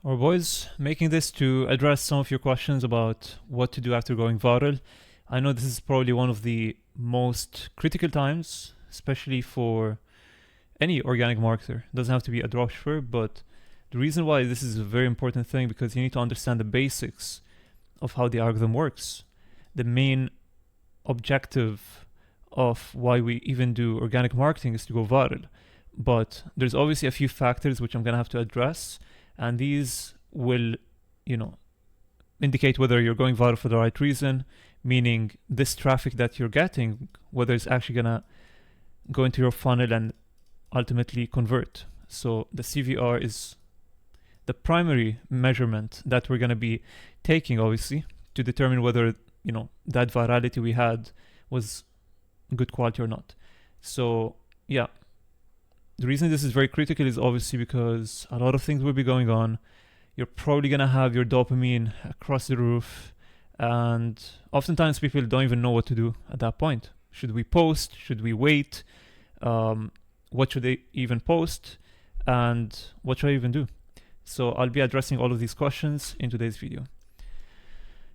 Our boys, making this to address some of your questions about what to do after going viral. I know this is probably one of the most critical times, especially for any organic marketer. It doesn't have to be a dropshipper, but the reason why this is a very important thing because you need to understand the basics of how the algorithm works. The main objective of why we even do organic marketing is to go viral. But there's obviously a few factors which I'm gonna have to address, and these will, you know, indicate whether you're going viral for the right reason, meaning this traffic that you're getting, whether it's actually gonna go into your funnel and ultimately convert. So the CVR is the primary measurement that we're gonna be taking, obviously, to determine whether, that virality we had was good quality or not. So yeah, the reason this is very critical is obviously because a lot of things will be going on. You're probably gonna have your dopamine across the roof, and oftentimes people don't even know what to do at that point. Should we post? Should we wait? What should they even post? And what should I even do? So I'll be addressing all of these questions in today's video.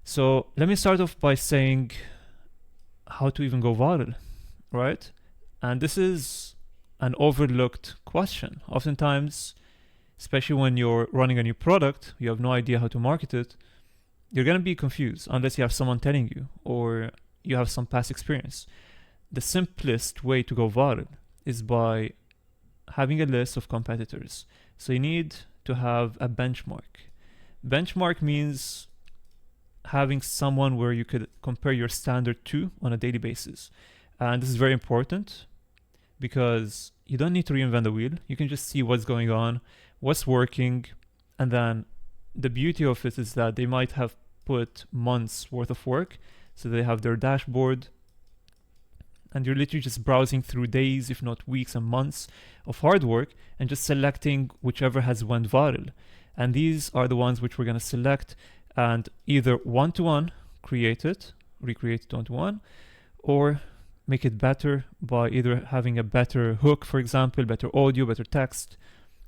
So let me start off by saying how to even go viral, right? And this is an overlooked question. Oftentimes, especially when you're running a new product, you have no idea how to market it, you're gonna be confused unless you have someone telling you or you have some past experience. The simplest way to go viral is by having a list of competitors. So you need to have a benchmark. Benchmark means having someone where you could compare your standard to on a daily basis. And this is very important because you don't need to reinvent the wheel. You can just see what's going on, what's working, and then the beauty of it is that they might have put months worth of work, so they have their dashboard, and you're literally just browsing through days, if not weeks and months of hard work, and just selecting whichever has went viral. And these are the ones which we're gonna select and either one-to-one recreate it one-to-one, or make it better by either having a better hook, for example, better audio, better text,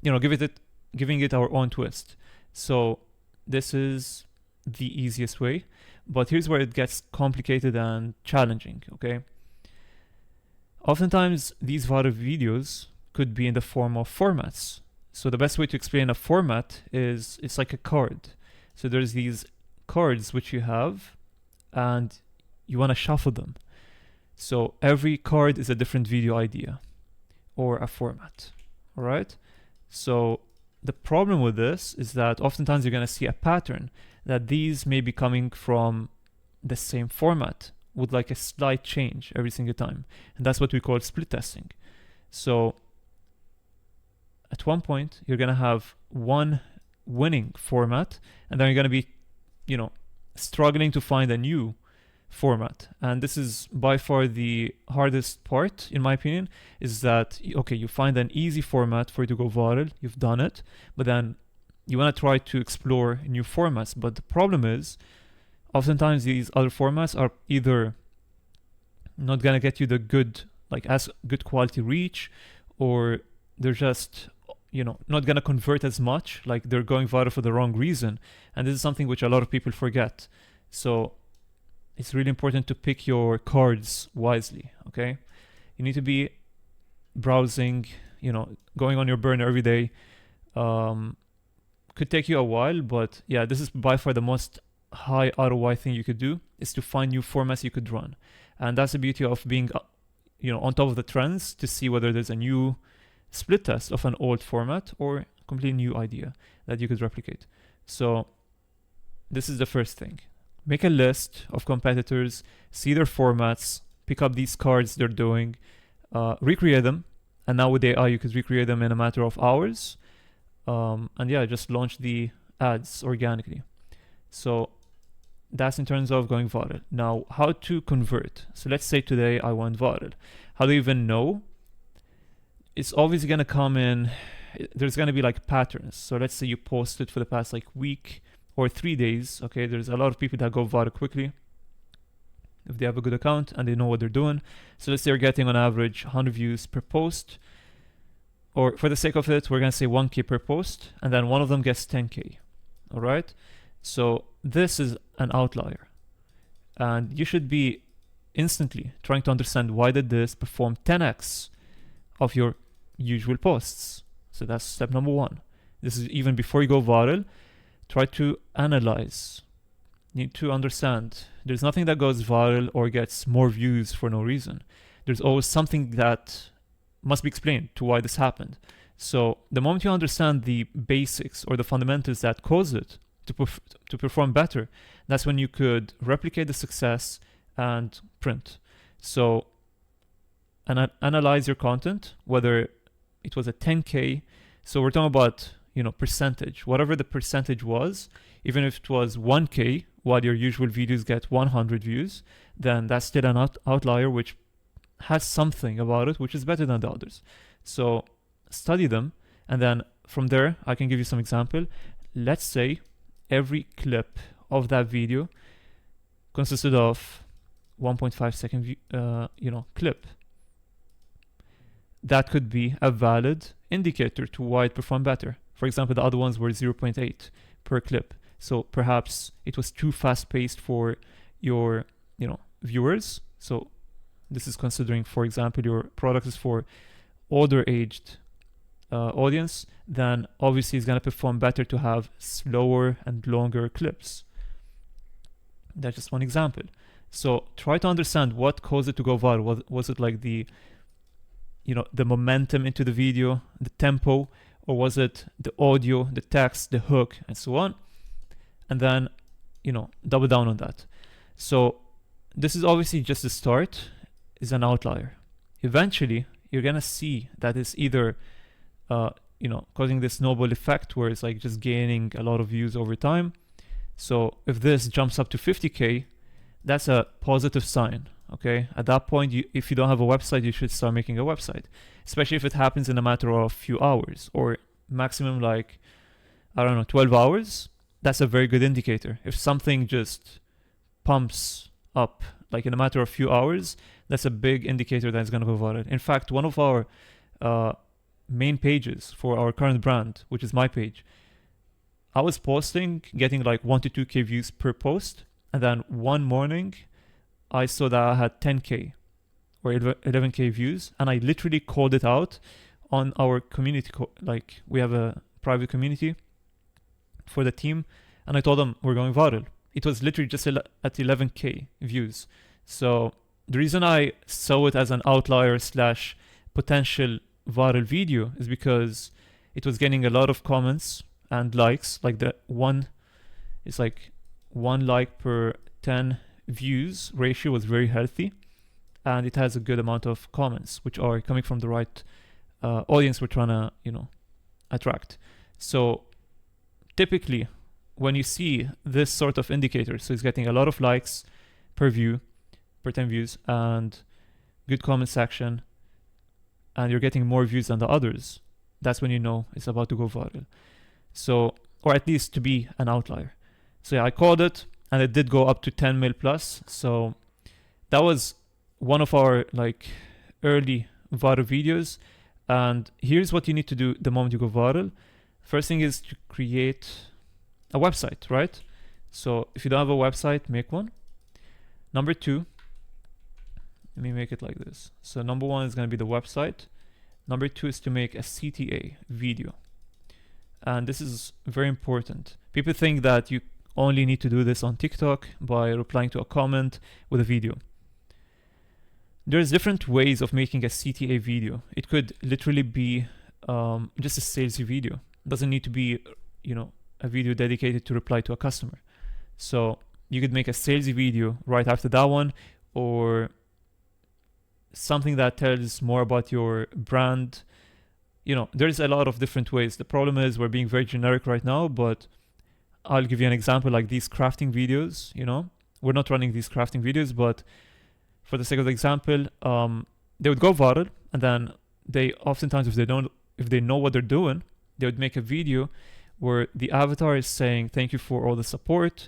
giving it our own twist. So this is the easiest way, but here's where it gets complicated and challenging, okay? Oftentimes, these viral videos could be in the form of formats. So the best way to explain a format is it's like a card. So there's these cards which you have, and you want to shuffle them. So every card is a different video idea or a format, all right? So the problem with this is that oftentimes you're going to see a pattern that these may be coming from the same format with like a slight change every single time. And that's what we call split testing. So at one point, you're going to have one winning format, and then you're going to be, struggling to find a new format. And this is by far the hardest part, in my opinion, is that, okay, you find an easy format for you to go viral, you've done it, but then you want to try to explore new formats. But the problem is, oftentimes these other formats are either not going to get you the good, as good quality reach, or they're just, not going to convert as much, like they're going viral for the wrong reason. And this is something which a lot of people forget. So it's really important to pick your cards wisely, okay? You need to be browsing, going on your burner every day. Could take you a while, but yeah, this is by far the most high ROI thing you could do, is to find new formats you could run. And that's the beauty of being, on top of the trends, to see whether there's a new split test of an old format or completely new idea that you could replicate. So this is the first thing. Make a list of competitors, see their formats, pick up these cards they're doing, recreate them. And now with AI, you could recreate them in a matter of hours. And yeah, just launch the ads organically. So that's in terms of going viral. Now, how to convert. So let's say today I went viral. How do you even know? It's obviously going to come in, there's going to be like patterns. So let's say you posted for the past week or 3 days. Okay, there's a lot of people that go viral quickly if they have a good account and they know what they're doing. So let's say you're getting on average 100 views per post, or for the sake of it, we're going to say 1K per post, and then one of them gets 10K. All right. So this is an outlier, and you should be instantly trying to understand why did this perform 10x of your usual posts. So that's step number one. This is even before you go viral. Try to analyze. You need to understand there's nothing that goes viral or gets more views for no reason. There's always something that must be explained to why this happened. So the moment you understand the basics or the fundamentals that cause it to perform better, that's when you could replicate the success and print. So analyze your content, whether it was a 10K. So we're talking about, percentage, whatever the percentage was, even if it was 1K, while your usual videos get 100 views, then that's still an outlier, which has something about it, which is better than the others. So study them. And then from there, I can give you some example. Let's say every clip of that video consisted of 1.5 second clip. That could be a valid indicator to why it performed better. For example, the other ones were 0.8 per clip. So perhaps it was too fast paced for your, viewers. So this is considering, for example, your product is for older aged audience, then obviously it's going to perform better to have slower and longer clips. That's just one example. So try to understand what caused it to go viral. Was it like the momentum into the video, the tempo, or was it the audio, the text, the hook, and so on? And then, double down on that. So this is obviously just the start, is an outlier. Eventually, you're gonna see that it's either, causing this snowball effect where it's like just gaining a lot of views over time. So if this jumps up to 50K, that's a positive sign. Okay, at that point, if you don't have a website, you should start making a website, especially if it happens in a matter of a few hours or maximum 12 hours. That's a very good indicator. If something just pumps up like in a matter of a few hours, that's a big indicator that it's going to go viral. In fact, one of our main pages for our current brand, which is my page, I was posting, getting like 1 to 2K views per post, and then one morning I saw that I had 10K or 11K views, and I literally called it out on our community. We have a private community for the team, and I told them we're going viral. It was literally just at 11K views. So the reason I saw it as an outlier / potential viral video is because it was getting a lot of comments and likes. Like it's like 1 like per 10 views ratio was very healthy, and it has a good amount of comments which are coming from the right audience we're trying to attract. So typically when you see this sort of indicator, so it's getting a lot of likes per view per 10 views and good comment section, and you're getting more views than the others, that's when you know it's about to go viral. So, or at least to be an outlier. So yeah, I called it, and it did go up to 10 mil plus. So that was one of our early viral videos. And here's what you need to do the moment you go viral. First thing is to create a website, right? So if you don't have a website, make one. Number 2, let me make it like this. So number 1 is going to be the website. Number 2 is to make a CTA video. And this is very important. People think that you only need to do this on TikTok by replying to a comment with a video. There's different ways of making a CTA video. It could literally be just a salesy video. It doesn't need to be, a video dedicated to reply to a customer. So you could make a salesy video right after that one, or something that tells more about your brand. There's a lot of different ways. The problem is we're being very generic right now, but I'll give you an example, like these crafting videos. We're not running these crafting videos, but for the sake of the example, they would go viral, and then they oftentimes, if they know what they're doing, they would make a video where the avatar is saying, "Thank you for all the support.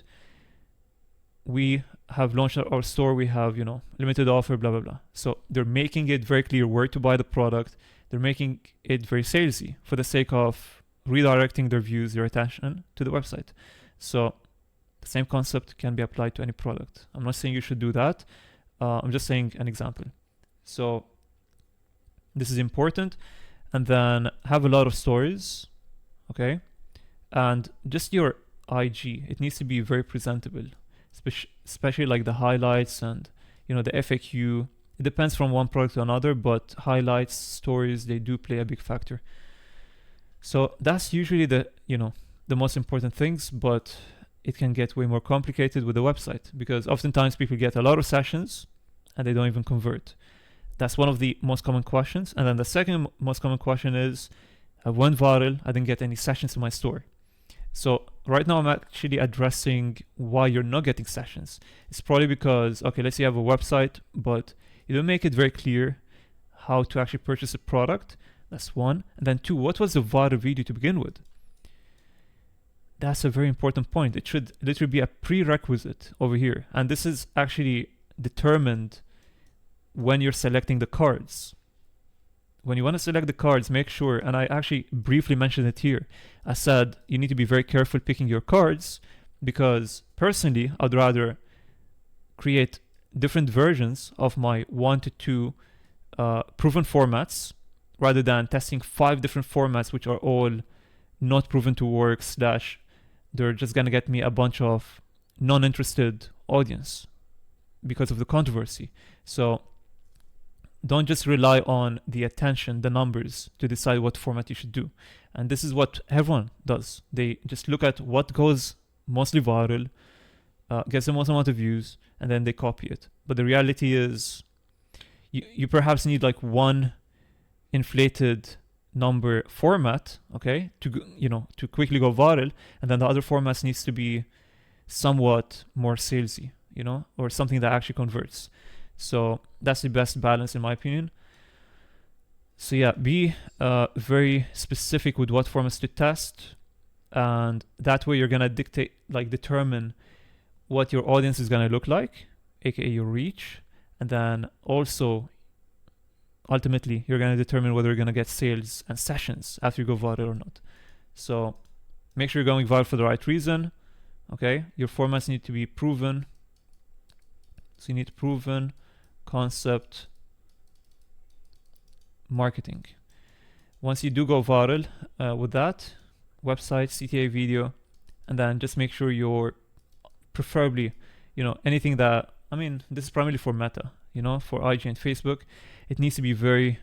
We have launched our store. We have, limited offer, blah, blah, blah." So they're making it very clear where to buy the product. They're making it very salesy for the sake of redirecting their views, their attention to the website. So the same concept can be applied to any product. I'm not saying you should do that. I'm just saying an example. So this is important. And then have a lot of stories, okay? And just your IG, it needs to be very presentable, especially like the highlights and, you know, the FAQ. It depends from one product to another, but highlights, stories, they do play a big factor. So that's usually the, you know, the most important things, but it can get way more complicated with the website because oftentimes people get a lot of sessions and they don't even convert. That's one of the most common questions. And then the second most common question is, I went viral, I didn't get any sessions in my store. So right now I'm actually addressing why you're not getting sessions. It's probably because, okay, let's say you have a website, but you don't make it very clear how to actually purchase a product. That's one. And then two, what was the viral video to begin with? That's a very important point. It should literally be a prerequisite over here. And this is actually determined when you're selecting the cards. When you want to select the cards, make sure, and I actually briefly mentioned it here. I said you need to be very careful picking your cards because personally, I'd rather create different versions of my 1 to 2 proven formats rather than testing 5 different formats which are all not proven to work / they're just going to get me a bunch of non-interested audience because of the controversy. So don't just rely on the attention, the numbers to decide what format you should do. And this is what everyone does. They just look at what goes mostly viral, gets the most amount of views, and then they copy it. But the reality is you perhaps need like one inflated number format, okay, to quickly go viral, and then the other formats needs to be somewhat more salesy, or something that actually converts. So that's the best balance in my opinion. So yeah, be very specific with what formats to test, and that way you're gonna determine what your audience is gonna look like, aka your reach, and then also ultimately you're gonna determine whether you're gonna get sales and sessions after you go viral or not. So make sure you're going viral for the right reason. Okay, your formats need to be proven. So you need proven concept marketing. Once you do go viral with that, website, CTA video, and then just make sure you're preferably, anything that, this is primarily for Meta, for IG and Facebook, it needs to be very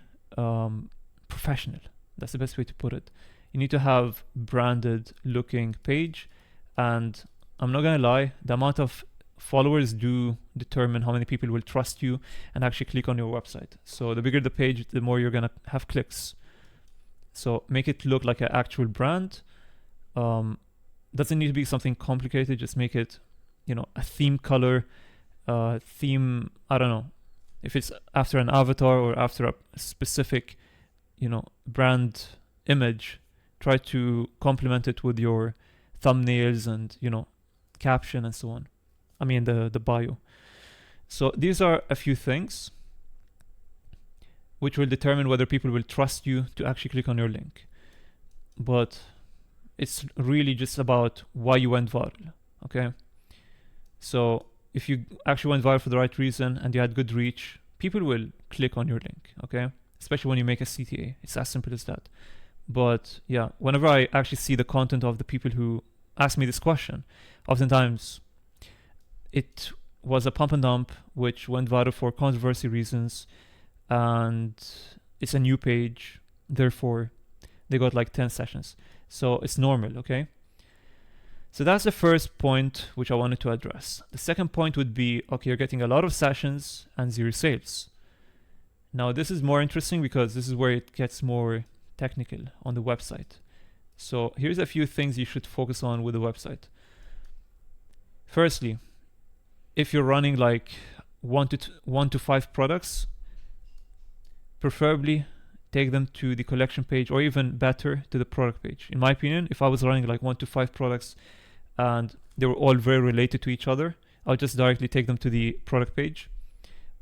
professional. That's the best way to put it. You need to have branded looking page, and I'm not gonna lie, the amount of followers do determine how many people will trust you and actually click on your website. So the bigger the page, the more you're gonna have clicks. So make it look like an actual brand. Doesn't need to be something complicated. Just make it, a theme color, theme. I don't know if it's after an avatar or after a specific, brand image. Try to complement it with your thumbnails and caption and so on. The bio. So these are a few things which will determine whether people will trust you to actually click on your link. But it's really just about why you went viral, okay? So if you actually went viral for the right reason and you had good reach, people will click on your link, okay? Especially when you make a CTA. It's as simple as that. But yeah, whenever I actually see the content of the people who ask me this question, oftentimes it was a pump and dump which went viral for controversy reasons, and it's a new page, therefore they got like 10 sessions. So it's normal, okay? So that's the first point which I wanted to address. The second point would be, okay, you're getting a lot of sessions and 0 sales. Now this is more interesting because this is where it gets more technical on the website. So here's a few things you should focus on with the website. Firstly, if you're running like 1 to 5 products, preferably take them to the collection page, or even better, to the product page. In my opinion, if I was running like 1 to 5 products and they were all very related to each other, I'll just directly take them to the product page.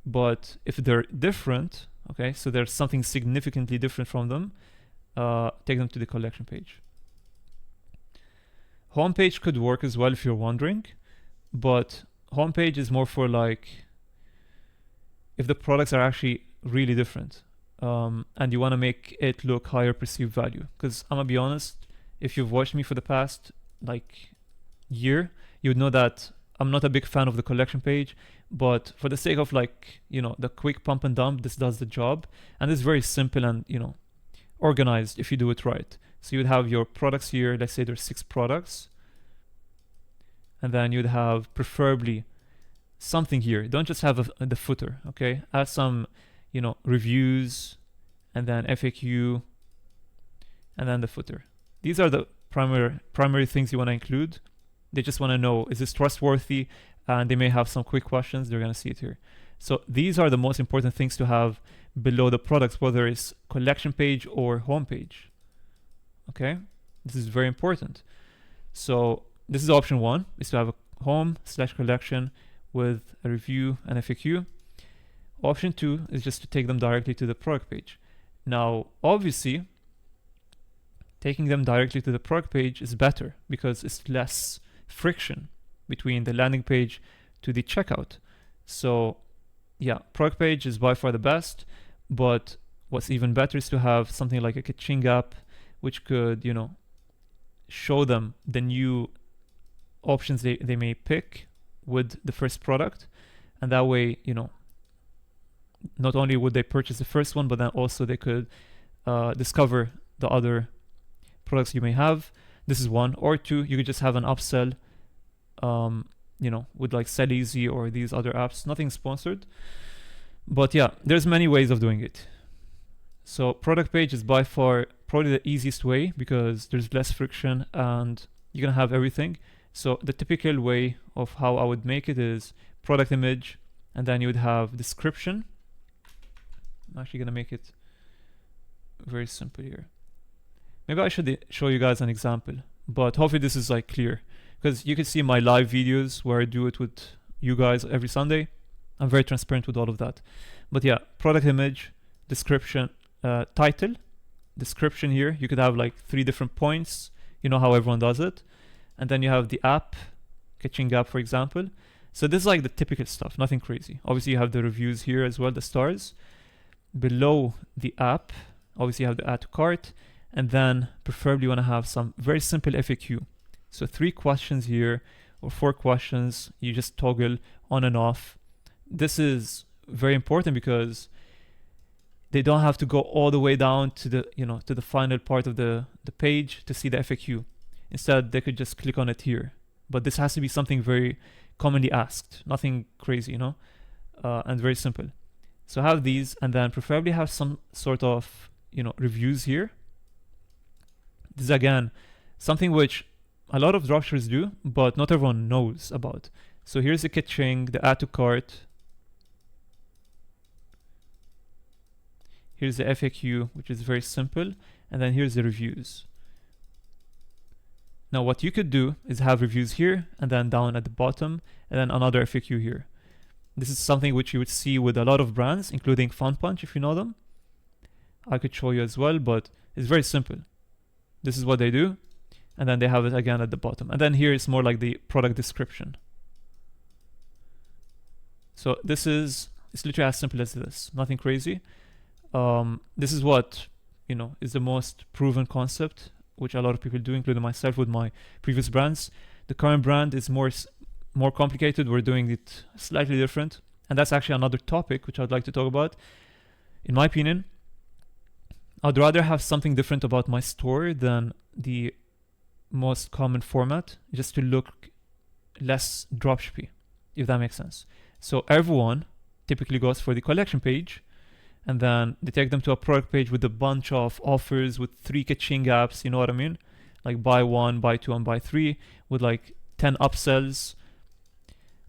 But if they're different, okay, so there's something significantly different from them, take them to the collection page. Homepage could work as well if you're wondering, but homepage is more for like if the products are actually really different, and you want to make it look higher perceived value. Because I'm gonna be honest, if you've watched me for the past like year, you would know that I'm not a big fan of the collection page, but for the sake of like, the quick pump and dump, this does the job. And it's very simple and, organized if you do it right. So you'd have your products here, let's say there's 6 products. And then you'd have preferably something here. Don't just have the footer, okay? Add some, reviews, and then FAQ, and then the footer. These are the primary things you want to include. They just want to know, is this trustworthy? And they may have some quick questions. They're going to see it here. So these are the most important things to have below the products, whether it's collection page or home page. Okay, this is very important. So this is option 1, is to have a home/collection with a review and FAQ. Option 2 is just to take them directly to the product page. Now, obviously, taking them directly to the product page is better because it's less friction between the landing page to the checkout. So yeah, product page is by far the best, but what's even better is to have something like a Kaching app, which could, show them the new options they may pick with the first product. And that way, not only would they purchase the first one, but then also they could discover the other products you may have. This is 1. Or 2, you could just have an upsell, with like Sell Easy or these other apps. Nothing sponsored, but yeah, there's many ways of doing it. So product page is by far probably the easiest way because there's less friction and you're gonna have everything. So the typical way of how I would make it is product image, and then you would have description. I'm actually gonna make it very simple here. Maybe I should show you guys an example, but hopefully this is like clear, because you can see my live videos where I do it with you guys every Sunday. I'm very transparent with all of that. But yeah, product image, description, title, description here. You could have like 3 different points. You know how everyone does it. And then you have the app, Kaching app, for example. So this is like the typical stuff, nothing crazy. Obviously you have the reviews here as well, the stars. Below the app, obviously you have the add to cart. And then preferably you want to have some very simple FAQ. So 3 questions here or 4 questions, you just toggle on and off. This is very important because they don't have to go all the way down to the, to the final part of the page to see the FAQ. Instead, they could just click on it here. But this has to be something very commonly asked, nothing crazy, and very simple. So have these, and then preferably have some sort of, reviews here. This is again something which a lot of dropshippers do, but not everyone knows about. So here's the Kaching, the add to cart. Here's the FAQ, which is very simple. And then here's the reviews. Now what you could do is have reviews here and then down at the bottom and then another FAQ here. This is something which you would see with a lot of brands, including Fun Punch, if you know them. I could show you as well, but it's very simple. This is what they do. And then they have it again at the bottom. And then here is more like the product description. So it's literally as simple as this, nothing crazy. This is what, is the most proven concept, which a lot of people do, including myself with my previous brands. The current brand is more complicated. We're doing it slightly different. And that's actually another topic which I'd like to talk about. In my opinion, I'd rather have something different about my store than the most common format, just to look less dropshippy, if that makes sense. So everyone typically goes for the collection page, and then they take them to a product page with a bunch of offers with 3 Kaching apps, you know what I mean? Like buy 1, buy 2, and buy 3 with like 10 upsells.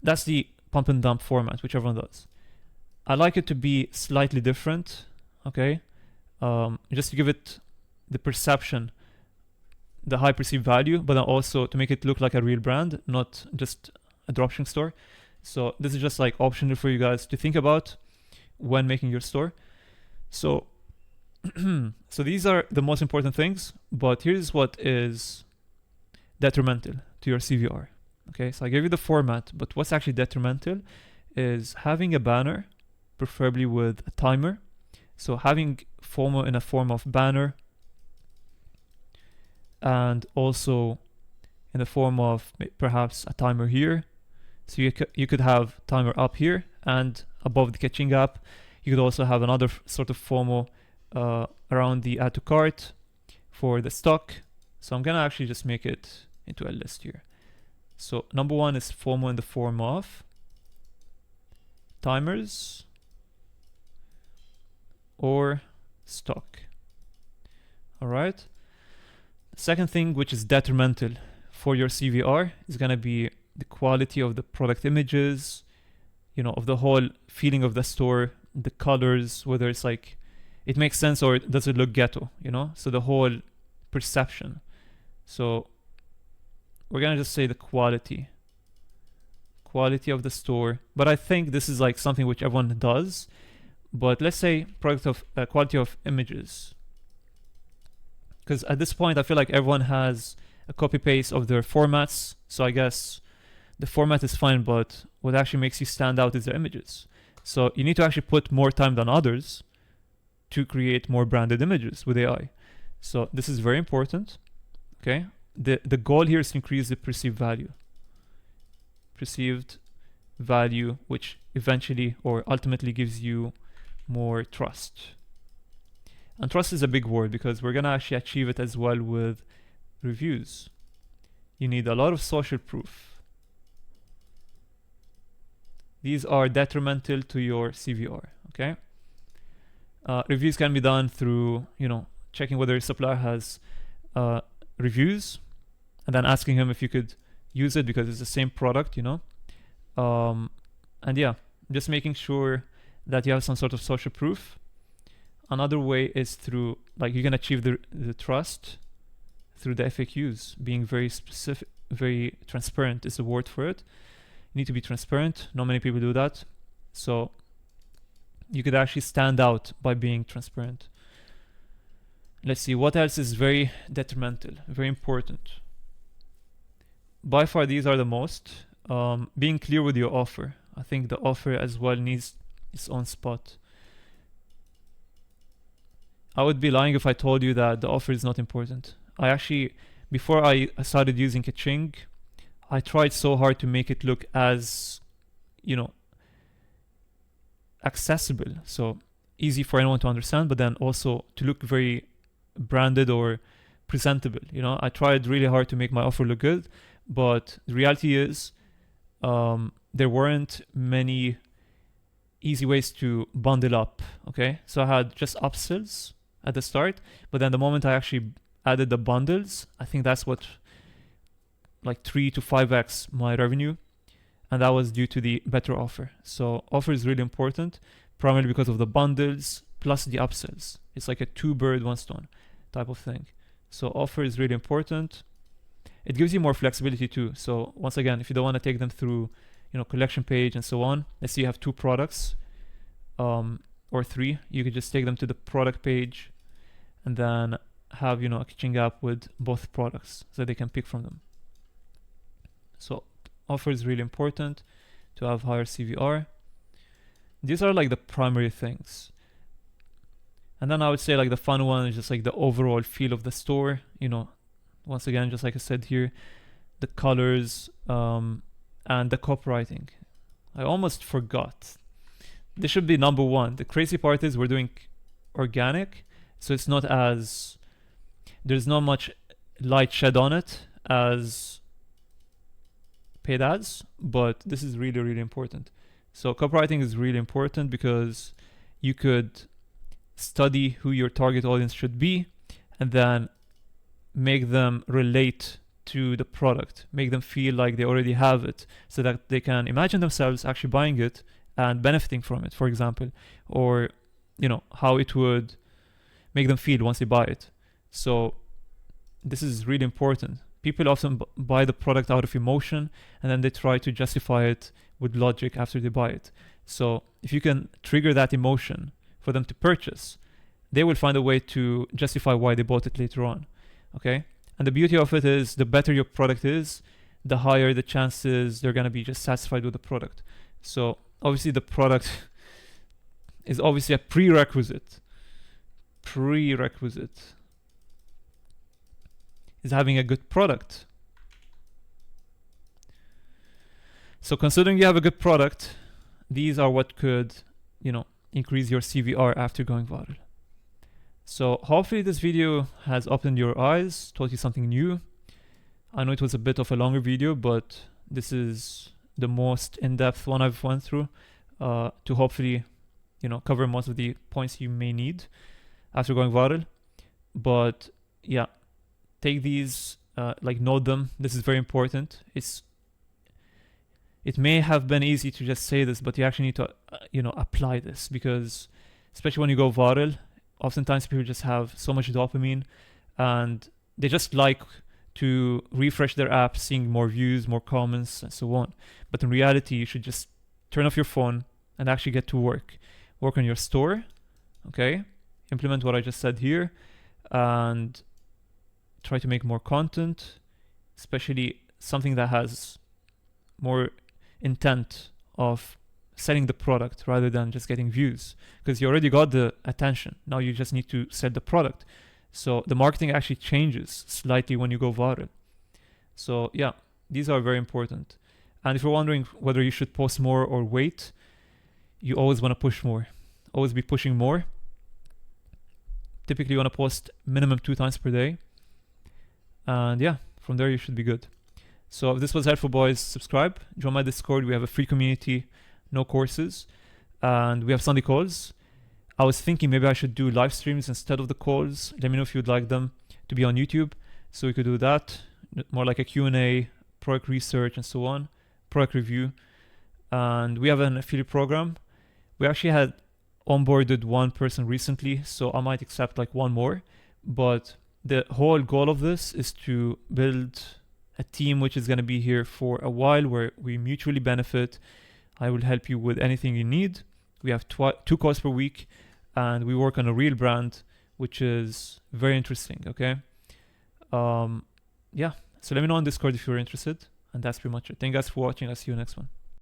That's the pump and dump format, which everyone does. I like it to be slightly different, okay? Just to give it the perception, the high perceived value, but then also to make it look like a real brand, not just a dropshipping store. So this is just like optional for you guys to think about when making your store. So so these are the most important things, but here's what is detrimental to your CVR. Okay, so I gave you the format, but what's actually detrimental is having a banner, preferably with a timer. So having FOMO in a form of banner, and also in the form of perhaps a timer here. So you could have timer up here, and above the catching app, you could also have another sort of FOMO around the add to cart for the stock. So I'm gonna actually just make it into a list here. So number one is FOMO in the form of timers or stock. All right. The second thing, which is detrimental for your CVR, is gonna be the quality of the product images, of the whole feeling of the store, the colors, whether it's like it makes sense or does it look ghetto, so the whole perception. So we're gonna just say the quality of the store, but I think this is like something which everyone does. But let's say product of quality of images, because at this point I feel like everyone has a copy paste of their formats, so I guess the format is fine, but what actually makes you stand out is the images. So you need to actually put more time than others to create more branded images with AI. So this is very important. Okay, the goal here is to increase the perceived value, which eventually or ultimately gives you more trust. And trust is a big word, because we're gonna actually achieve it as well with reviews. You need a lot of social proof. These are detrimental to your CVR. Okay, reviews can be done through checking whether your supplier has reviews, and then asking him if you could use it because it's the same product, and yeah, just making sure that you have some sort of social proof. Another way is through, like, you can achieve the trust through the FAQs, being very specific, very transparent is the word for it. You need to be transparent. Not many people do that. So you could actually stand out by being transparent. Let's see, what else is very detrimental, very important. By far, these are the most. Being clear with your offer. I think the offer as well needs its own spot. I would be lying if I told you that the offer is not important. I actually, before I started using Kaching, I tried so hard to make it look as, accessible, so easy for anyone to understand, but then also to look very branded or presentable. I tried really hard to make my offer look good, but the reality is there weren't many easy ways to bundle up. Okay, so I had just upsells at the start, but then the moment I actually added the bundles, I think that's what, like 3 to 5x my revenue, and that was due to the better offer. So offer is really important, primarily because of the bundles plus the upsells. It's like a 2-bird 1-stone type of thing. So offer is really important. It gives you more flexibility too. So once again, if you don't want to take them through collection page and so on, let's say you have 2 products or 3, you could just take them to the product page and then have a catching app with both products so they can pick from them. So offer is really important to have higher CVR. These are like the primary things. And then I would say like the fun one is just like the overall feel of the store. Once again, just like I said here, the colors and the copywriting. I almost forgot. This should be number one. The crazy part is we're doing organic, so it's not as, there's not much light shed on it as paid ads, but this is really, really important. So copywriting is really important because you could study who your target audience should be and then make them relate to the product, make them feel like they already have it so that they can imagine themselves actually buying it and benefiting from it, for example, or how it would make them feel once they buy it. So this is really important. People often buy the product out of emotion and then they try to justify it with logic after they buy it. So if you can trigger that emotion for them to purchase, they will find a way to justify why they bought it later on. Okay? And the beauty of it is the better your product is, the higher the chances they're going to be just satisfied with the product. So obviously the product is obviously a prerequisite is having a good product. So considering you have a good product, these are what could, increase your CVR after going viral. So hopefully this video has opened your eyes, taught you something new. I know it was a bit of a longer video, but this is the most in-depth one I've went through to hopefully, cover most of the points you may need after going viral. But yeah, take these, note them. This is very important. It may have been easy to just say this, but you actually need to, apply this, because especially when you go viral, oftentimes people just have so much dopamine and they just like to refresh their app, seeing more views, more comments, and so on. But in reality, you should just turn off your phone and actually get to work. Work on your store, okay? Implement what I just said here and try to make more content, especially something that has more intent of selling the product rather than just getting views, because you already got the attention. Now you just need to sell the product. So the marketing actually changes slightly when you go viral. So yeah, these are very important. And if you're wondering whether you should post more or wait, you always want to push more. Always be pushing more. Typically you want to post minimum 2 times per day. And yeah, from there you should be good. So if this was helpful, boys, subscribe, join my Discord. We have a free community, no courses, and we have Sunday calls. I was thinking maybe I should do live streams instead of the calls. Let me know if you'd like them to be on YouTube, so we could do that, more like a Q&A, product research, and so on, product review. And we have an affiliate program. We actually had onboarded one person recently, so I might accept like one more. But the whole goal of this is to build a team which is going to be here for a while, where we mutually benefit. I will help you with anything you need. We have 2 calls per week, and we work on a real brand, which is very interesting, okay? Yeah, so let me know on Discord if you're interested, and that's pretty much it. Thank you guys for watching. I'll see you next one.